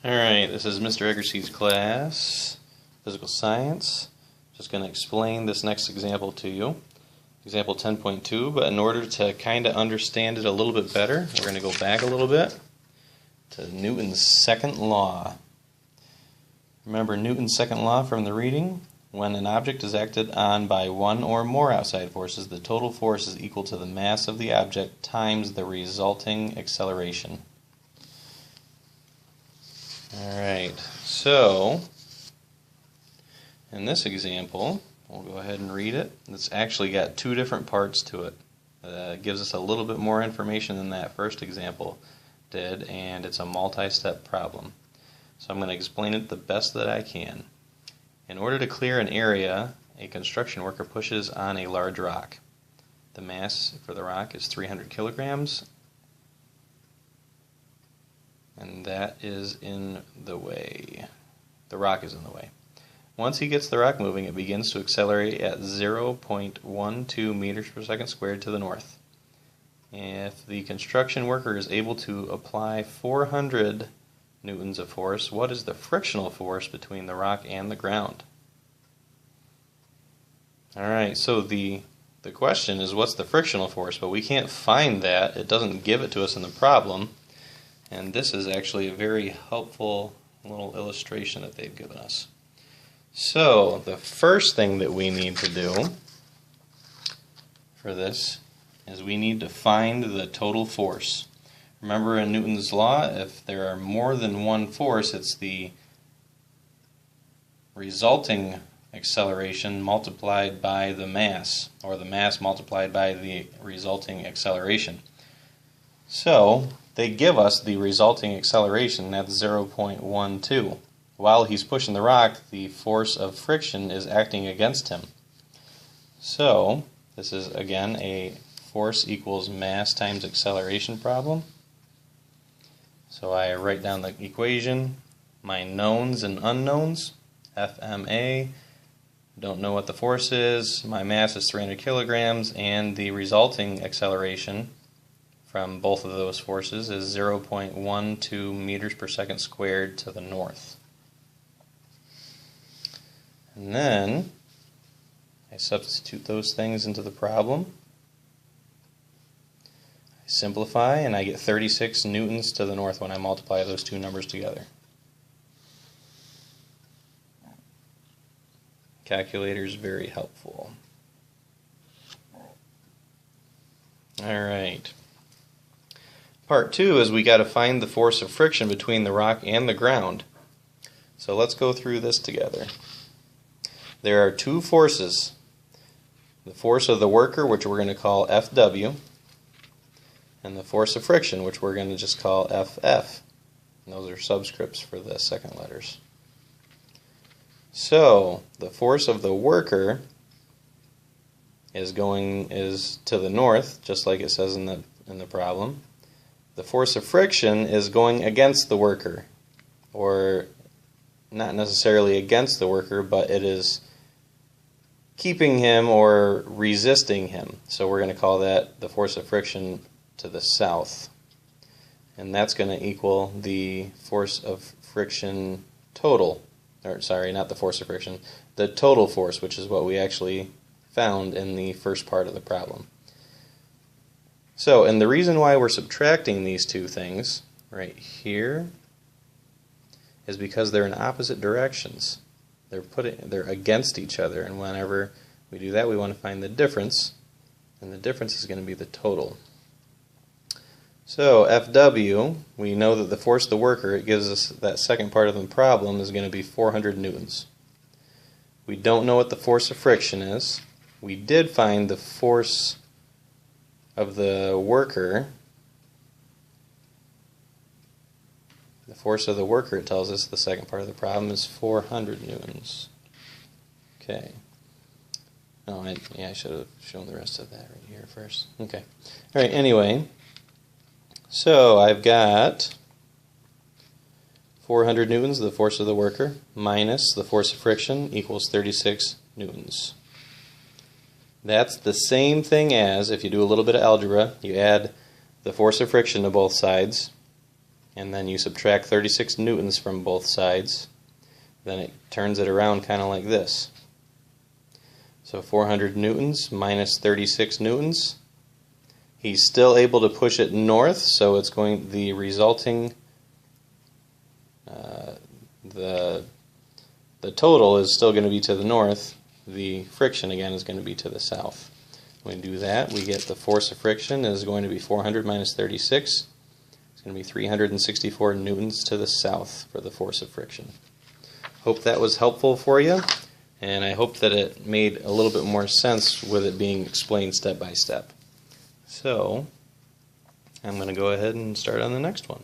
Alright, this is Mr. Eggerse's class, Physical Science. Just going to explain this next example to you. Example 10.2, but in order to kind of understand it a little bit better, we're going to go back a little bit to Newton's second law. Remember Newton's second law from the reading? When an object is acted on by one or more outside forces, the total force is equal to the mass of the object times the resulting acceleration. Alright, so in this example, we'll go ahead and read it. It's actually got two different parts to it. It gives us a little bit more information than that first example did, and it's a multi-step problem. So I'm going to explain it the best that I can. In order to clear an area, a construction worker pushes on a large rock. The mass for the rock is 300 kilograms, and that is in the way. The rock is in the way. Once he gets the rock moving, it begins to accelerate at 0.12 meters per second squared to the north. If the construction worker is able to apply 400 newtons of force, what is the frictional force between the rock and the ground? Alright, so the question is what's the frictional force, but we can't find that. It doesn't give it to us in the problem. And this is actually a very helpful little illustration that they've given us. So, the first thing that we need to do for this is we need to find the total force. Remember in Newton's law, if there are more than one force, it's the resulting acceleration multiplied by the mass, or the mass multiplied by the resulting acceleration. So, they give us the resulting acceleration at 0.12. While he's pushing the rock, the force of friction is acting against him. So, this is again a force equals mass times acceleration problem. So I write down the equation, my knowns and unknowns, FMA, don't know what the force is, my mass is 300 kilograms, and the resulting acceleration from both of those forces is 0.12 meters per second squared to the north. And then I substitute those things into the problem. I simplify and I get 36 newtons to the north when I multiply those two numbers together. Calculator is very helpful. Alright. Part 2 is we got to find the force of friction between the rock and the ground. So let's go through this together. There are two forces. The force of the worker, which we're going to call FW, and the force of friction, which we're going to just call FF. And those are subscripts for the second letters. So, the force of the worker is to the north, just like it says in the problem. The force of friction is going against the worker, or not necessarily against the worker, but it is keeping him or resisting him. So we're going to call that the force of friction to the south. And that's going to equal the force of friction total. Or sorry, not the force of friction, the total force, which is what we actually found in the first part of the problem. So, and the reason why we're subtracting these two things right here is because they're in opposite directions. They're against each other, and whenever we do that, we want to find the difference, and the difference is going to be the total. So, FW, we know that the force of the worker, it gives us that second part of the problem, is going to be 400 newtons. We don't know what the force of friction is. We did find the force of the worker. The force of the worker, it tells us, the second part of the problem is 400 newtons. Okay. Oh, I should have shown the rest of that right here first. Okay. All right, anyway. So I've got 400 newtons, the force of the worker, minus the force of friction equals 36 newtons. That's the same thing as, if you do a little bit of algebra, you add the force of friction to both sides, and then you subtract 36 newtons from both sides, then it turns it around kind of like this. So 400 newtons minus 36 newtons. He's still able to push it north, so it's going, the resulting the total is still going to be to the north. The friction again is going to be to the south. When we do that, we get the force of friction is going to be 400 minus 36. It's going to be 364 newtons to the south for the force of friction. Hope that was helpful for you, and I hope that it made a little bit more sense with it being explained step by step. So, I'm going to go ahead and start on the next one.